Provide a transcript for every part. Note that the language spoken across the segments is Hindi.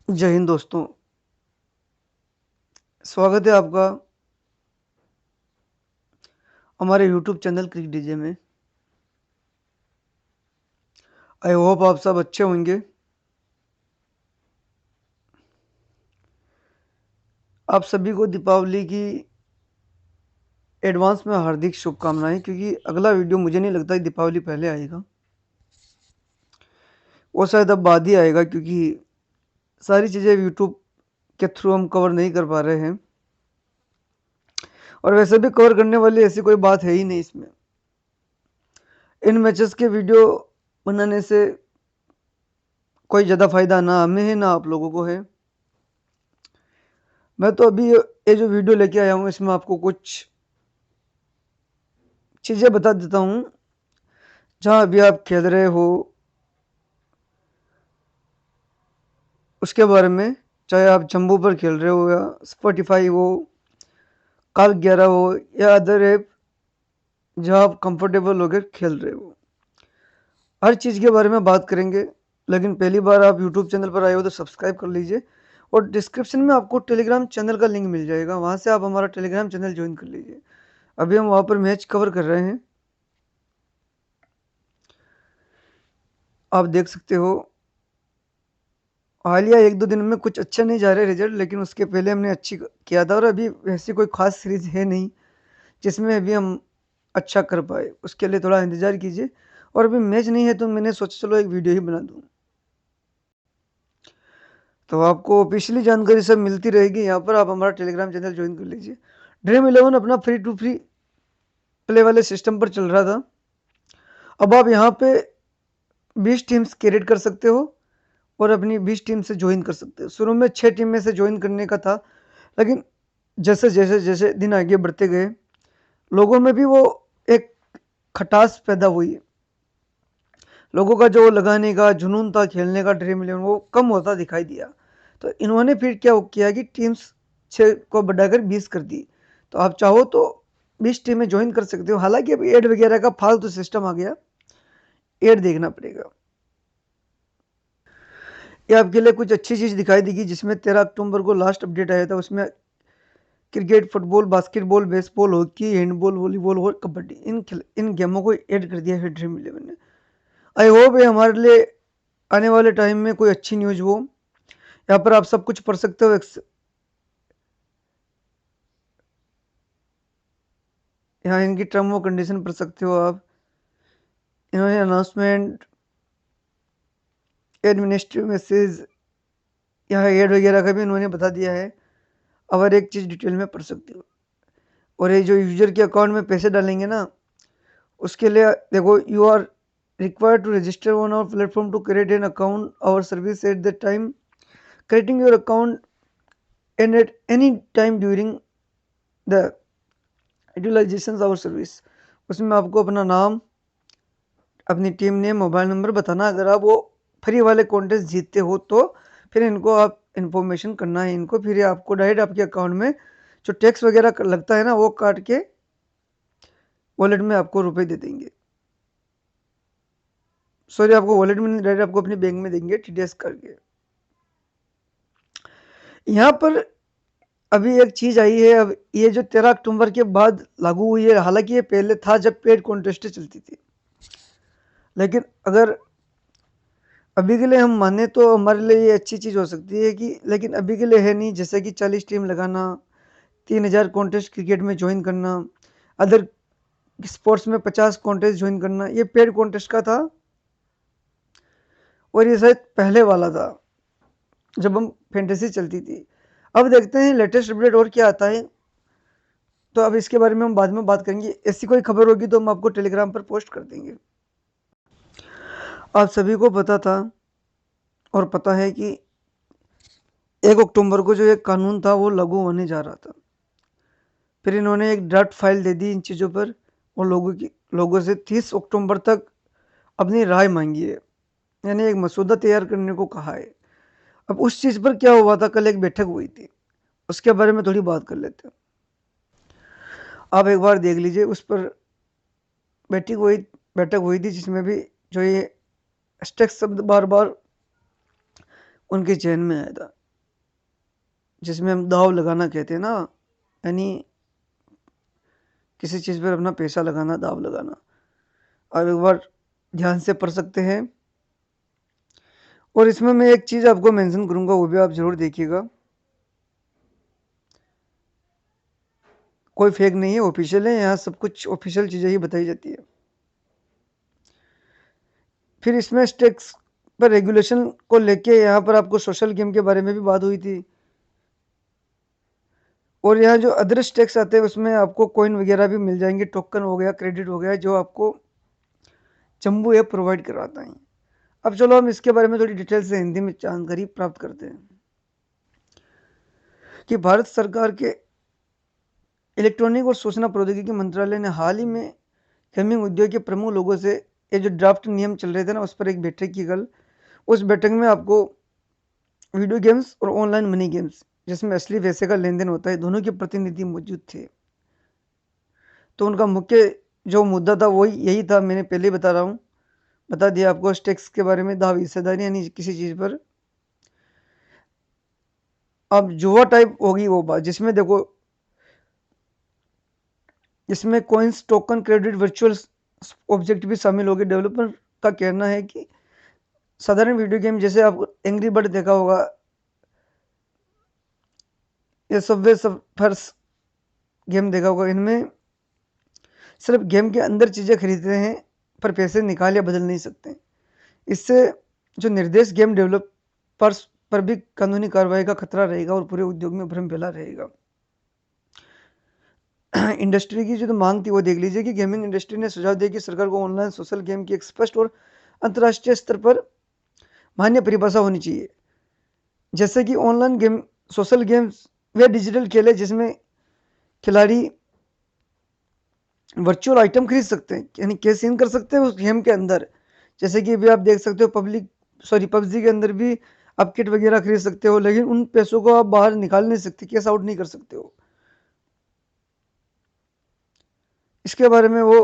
जय हिंद दोस्तों, स्वागत है आपका हमारे यूट्यूब चैनल क्रिक डीजे में। आई होप आप सब अच्छे होंगे। आप सभी को दीपावली की एडवांस में हार्दिक शुभकामनाएं, क्योंकि अगला वीडियो मुझे नहीं लगता दीपावली पहले आएगा, वो शायद अब बाद ही आएगा, क्योंकि सारी चीज़ें यूट्यूब के थ्रू हम कवर नहीं कर पा रहे हैं। और वैसे भी कवर करने वाली ऐसी कोई बात है ही नहीं इसमें। इन मैचेस के वीडियो बनाने से कोई ज़्यादा फायदा ना हमें है ना आप लोगों को है। मैं तो अभी ये जो वीडियो लेके आया हूँ इसमें आपको कुछ चीज़ें बता देता हूँ जहाँ अभी आप खेल रहे हो उसके बारे में। चाहे आप जंबू पर खेल रहे हो या स्पॉटिफाई हो, कार 11 हो या अदर ऐप जहाँ आप कंफर्टेबल होकर खेल रहे हो, हर चीज़ के बारे में बात करेंगे। लेकिन पहली बार आप यूट्यूब चैनल पर आए हो तो सब्सक्राइब कर लीजिए, और डिस्क्रिप्शन में आपको टेलीग्राम चैनल का लिंक मिल जाएगा, वहाँ से आप हमारा टेलीग्राम चैनल ज्वाइन कर लीजिए। अभी हम वहाँ पर मैच कवर कर रहे हैं, आप देख सकते हो। हालिया 1-2 दिन में कुछ अच्छा नहीं जा रहे रिजल्ट, लेकिन उसके पहले हमने अच्छी किया था, और अभी ऐसी कोई खास सीरीज है नहीं जिसमें अभी हम अच्छा कर पाए। उसके लिए थोड़ा इंतज़ार कीजिए, और अभी मैच नहीं है तो मैंने सोचा चलो एक वीडियो ही बना दूँ। तो आपको ऑफिशियली जानकारी सब मिलती रहेगी यहाँ पर, आप हमारा टेलीग्राम चैनल ज्वाइन कर लीजिए। ड्रीम 11 अपना फ्री टू फ्री प्ले वाले सिस्टम पर चल रहा था। अब आप यहाँ पे 20 टीम्स क्रिएट कर सकते हो और अपनी 20 टीम से ज्वाइन कर सकते हो। शुरू में 6 टीम में से ज्वाइन करने का था, लेकिन जैसे जैसे जैसे दिन आगे बढ़ते गए लोगों में भी वो एक खटास पैदा हुई। लोगों का जो लगाने का जुनून था खेलने का ड्रीम 11 वो कम होता दिखाई दिया। तो इन्होंने फिर क्या किया कि टीम्स 6 को बढ़ाकर 20 कर दी। तो आप चाहो तो 20 टीमें ज्वाइन कर सकते हो। हालांकि अब एड वगैरह का फालतू सिस्टम आ गया, एड देखना पड़ेगा। ये आपके लिए कुछ अच्छी चीज़ दिखाई देगी, जिसमें 13 अक्टूबर को लास्ट अपडेट आया था। उसमें cricket, football, basketball, baseball, hockey, handball, volleyball और कबड्डी इन गेमों को ऐड कर दिया है ड्रीम 11 ने। आई होप ये हमारे लिए आने वाले टाइम में कोई अच्छी न्यूज़ हो। यहाँ पर आप सब कुछ पढ़ सकते हो। यहाँ इनकी टर्म और कंडीशन पढ़ सकते हो आप। इन्होंने अनाउंसमेंट, एडमिनिस्ट्रेटिव मैसेज, यहाँ एड वगैरह का भी इन्होंने बता दिया है। अब हर एक चीज़ डिटेल में पढ़ सकते हो। और ये जो यूजर के अकाउंट में पैसे डालेंगे ना, उसके लिए देखो, you are required to register on our platform to create an account our service at the time creating your account and at any time during the utilizations our service। उसमें आपको अपना नाम, अपनी टीम नेम, मोबाइल नंबर बताना। अगर आप वो फ्री वाले कॉन्टेस्ट जीतते हो तो फिर इनको आप इन्फॉर्मेशन करना है इनको, फिर ये आपको डायरेक्ट आपके अकाउंट में जो टैक्स वगैरह लगता है ना वो काट के वॉलेट में आपको रुपए दे देंगे। सॉरी, आपको वॉलेट में नहीं, डायरेक्ट आपको अपने बैंक में देंगे टीडीएस करके। यहाँ पर अभी एक चीज आई है, अब ये जो 13 अक्टूबर के बाद लागू हुई है। हालांकि ये पहले था जब पेड कॉन्टेस्ट चलती थी, लेकिन अगर अभी के लिए हम माने तो हमारे लिए ये अच्छी चीज हो सकती है कि, लेकिन अभी के लिए है नहीं। जैसे कि 40 टीम लगाना, 3000 कॉन्टेस्ट क्रिकेट में ज्वाइन करना, अदर स्पोर्ट्स में 50 कॉन्टेस्ट ज्वाइन करना, ये पेड कॉन्टेस्ट का था। और ये शायद पहले वाला था जब हम फैंटेसी चलती थी। अब देखते हैं लेटेस्ट अपडेट और क्या आता है, तो अब इसके बारे में हम बाद में बात करेंगे। ऐसी कोई खबर होगी तो हम आपको टेलीग्राम पर पोस्ट कर देंगे। आप सभी को पता था और पता है कि 1 अक्टूबर को जो एक कानून था वो लागू होने जा रहा था। फिर इन्होंने एक ड्राफ्ट फाइल दे दी इन चीज़ों पर, और लोगों से 30 अक्टूबर तक अपनी राय मांगी है, यानी एक मसूदा तैयार करने को कहा है। अब उस चीज़ पर क्या हुआ था, कल एक बैठक हुई थी, उसके बारे में थोड़ी बात कर लेते हैं। आप एक बार देख लीजिए, उस पर बैठक हुई थी जिसमें भी जो ये स्टेक्स शब्द बार बार उनके चयन में आया था। जिसमें हम दाव लगाना कहते हैं ना, यानी किसी चीज़ पर अपना पैसा लगाना, दाव लगाना। आप एक बार ध्यान से पढ़ सकते हैं। और इसमें मैं एक चीज़ आपको मेंशन करूंगा, वो भी आप ज़रूर देखिएगा। कोई फेक नहीं है, ऑफिशियल है, यहाँ सब कुछ ऑफिशियल चीज़ें ही बताई जाती है। फिर इसमें स्टेक्स पर रेगुलेशन को लेके यहाँ पर आपको सोशल गेम के बारे में भी बात हुई थी। और यहाँ जो अदर स्टेक्स आते हैं उसमें आपको कॉइन वगैरह भी मिल जाएंगे, टोकन हो गया, क्रेडिट हो गया, जो आपको चंबू ऐप प्रोवाइड करवाता है। अब चलो हम इसके बारे में थोड़ी डिटेल से हिंदी में जानकारी प्राप्त करते हैं कि भारत सरकार के इलेक्ट्रॉनिक और सूचना प्रौद्योगिकी मंत्रालय ने हाल ही में गेमिंग उद्योग के प्रमुख लोगों से ये जो ड्राफ्ट नियम चल रहे थे ना, उस पर एक बैठक की कल। उस बैठक में आपको वीडियो गेम्स और ऑनलाइन मनी गेम्स, जिसमें असली पैसे का लेन देन होता है, दोनों के प्रतिनिधि मौजूद थे। तो उनका मुख्य जो मुद्दा था वही यही था, मैंने पहले बता रहा हूँ, बता दिया आपको स्टेक्स के बारे में, दाव हिस्सेदारी यानी किसी चीज़ पर अब जुआ टाइप होगी वो बात, जिसमें देखो इसमें coins, token, credit, virtual object भी शामिल हो गए। डेवलपर का कहना है कि साधारण वीडियो गेम जैसे आप एंग्री बर्ड देखा होगा या सबवे सर्फर्स गेम देखा होगा, इनमें सिर्फ गेम के अंदर चीज़ें खरीदते हैं पर पैसे निकाल या बदल नहीं सकते। इससे जो निर्देश गेम डेवलपर्स पर भी कानूनी कार्रवाई का खतरा रहेगा और पूरे उद्योग में भ्रम फैला रहेगा। इंडस्ट्री की जो तो मांग थी वो देख लीजिए कि गेमिंग इंडस्ट्री ने सुझाव दिया कि सरकार को ऑनलाइन सोशल गेम की एक स्पष्ट और अंतर्राष्ट्रीय स्तर पर मान्य परिभाषा होनी चाहिए। जैसे कि ऑनलाइन गेम, सोशल गेम्स वे डिजिटल खेल है जिसमें खिलाड़ी वर्चुअल आइटम खरीद सकते हैं, यानी कैश इन कर सकते हैं उस गेम के अंदर। जैसे कि अभी आप देख सकते हो पबजी के अंदर भी आप किट वगैरह खरीद सकते हो, लेकिन उन पैसों को आप बाहर निकाल नहीं सकते, कैश आउट नहीं कर सकते हो। इसके बारे में वो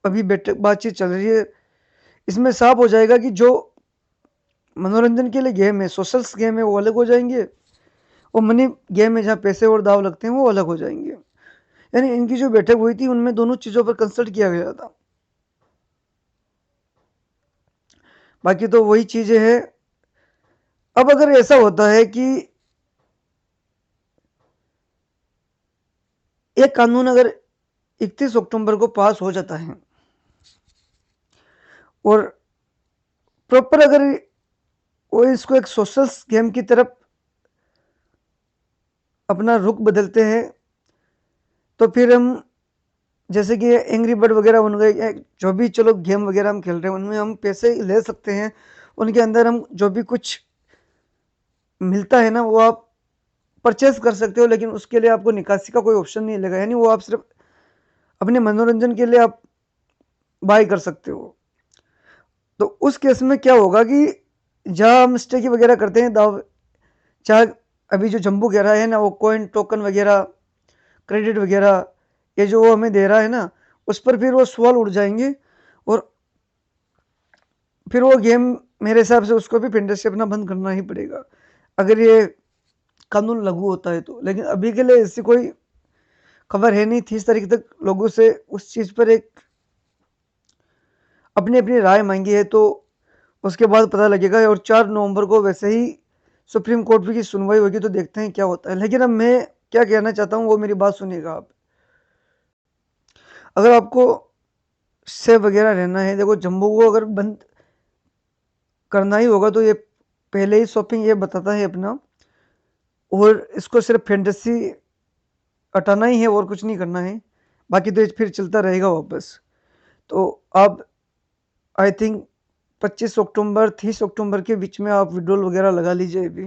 अभी बातचीत चल रही है। इसमें साफ हो जाएगा कि जो मनोरंजन के लिए गेम है, सोशल्स गेम है, वो अलग हो जाएंगे, और मनी गेम है जहाँ पैसे और दाव लगते हैं वो अलग हो जाएंगे। यानी इनकी जो बैठक हुई थी उनमें दोनों चीज़ों पर कंसल्ट किया गया था। बाकी तो वही चीज़ें हैं। अब अगर ऐसा होता है कि एक कानून अगर 31 अक्टूबर को पास हो जाता है और प्रॉपर अगर वो इसको एक सोशल गेम की तरफ अपना रुख बदलते हैं, तो फिर हम जैसे कि एंग्री बर्ड वगैरह बन गए, जो भी चलो गेम वगैरह हम खेल रहे हैं उनमें हम पैसे ले सकते हैं, उनके अंदर हम जो भी कुछ मिलता है ना वो आप परचेस कर सकते हो, लेकिन उसके लिए आपको निकासी का कोई ऑप्शन नहीं लगा, यानी वो आप सिर्फ अपने मनोरंजन के लिए आप बाय कर सकते हो। तो उस केस में क्या होगा कि जहाँ हम स्टेक वगैरह करते हैं दाव, चाहे अभी जो जम्बू कह रहा है ना, वो कॉइन, टोकन वगैरह, क्रेडिट वगैरह, ये जो वो हमें दे रहा है ना, उस पर फिर वो सवाल उड़ जाएंगे और फिर वो गेम मेरे हिसाब से उसको भी फिंडर से अपना बंद करना ही पड़ेगा अगर ये कानून लागू होता है तो। लेकिन अभी के लिए ऐसी कोई खबर है नहीं। 30 तारीख तक लोगों से उस चीज़ पर एक अपनी अपनी राय मांगी है, तो उसके बाद पता लगेगा। और 4 नवंबर को वैसे ही सुप्रीम कोर्ट की सुनवाई होगी, तो देखते हैं क्या होता है। लेकिन अब मैं क्या कहना चाहता हूँ वो मेरी बात सुनिएगा आप। अगर आपको सेफ वगैरह रहना है, देखो जम्बू को अगर बंद करना ही होगा तो ये पहले ही शॉपिंग ये बताता है अपना, और इसको सिर्फ फैंटेसी हटाना ही है और कुछ नहीं करना है, बाकी तो फिर चलता रहेगा वापस। तो आप आई थिंक 25 अक्टूबर 30 अक्टूबर के बीच में आप विड्रॉल वगैरह लगा लीजिए। अभी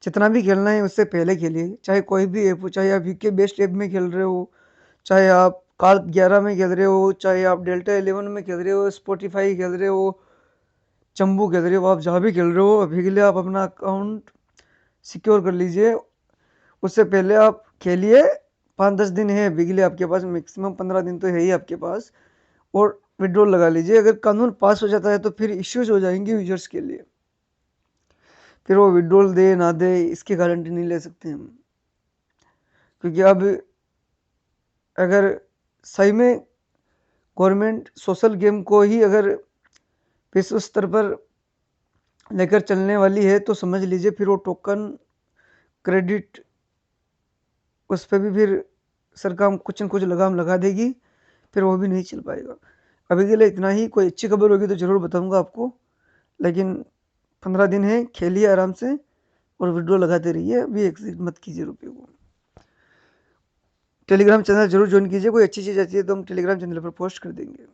जितना भी खेलना है उससे पहले खेलिए, चाहे कोई भी ऐप हो, चाहे आप यूके बेस्ड ऐप में खेल रहे हो, चाहे आप कार्ड 11 में खेल रहे हो, चाहे आप डेल्टा 11 में खेल रहे हो, स्पॉटिफाई खेल रहे हो, चंबू खेल रहे हो, आप जहाँ भी खेल रहे हो, अभी के लिए आप अपना अकाउंट सिक्योर कर लीजिए। उससे पहले आप खेलिए। 5-10 दिन है अभी के लिए आपके पास, मैक्सिमम 15 दिन तो है ही आपके पास, और विड्रॉल लगा लीजिए। अगर कानून पास हो जाता है तो फिर इश्यूज हो जाएंगे यूजर्स के लिए। फिर वो विड्रॉल दे ना दे इसकी गारंटी नहीं ले सकते हम, क्योंकि अब अगर सही में गवर्नमेंट सोशल गेम को ही अगर विश्व स्तर पर लेकर चलने वाली है तो समझ लीजिए फिर वो टोकन क्रेडिट उस पर भी फिर सरकार कुछ न कुछ लगाम लगा देगी, फिर वो भी नहीं चल पाएगा। अभी के लिए इतना ही, कोई अच्छी खबर होगी तो ज़रूर बताऊंगा आपको, लेकिन 15 दिन है, खेलिए आराम से और विड्रॉ लगाते रहिए, अभी एग्जिट मत कीजिए रुपये को। टेलीग्राम चैनल जरूर ज्वाइन कीजिए, कोई अच्छी चीज़ आती है तो हम टेलीग्राम चैनल पर पोस्ट कर देंगे।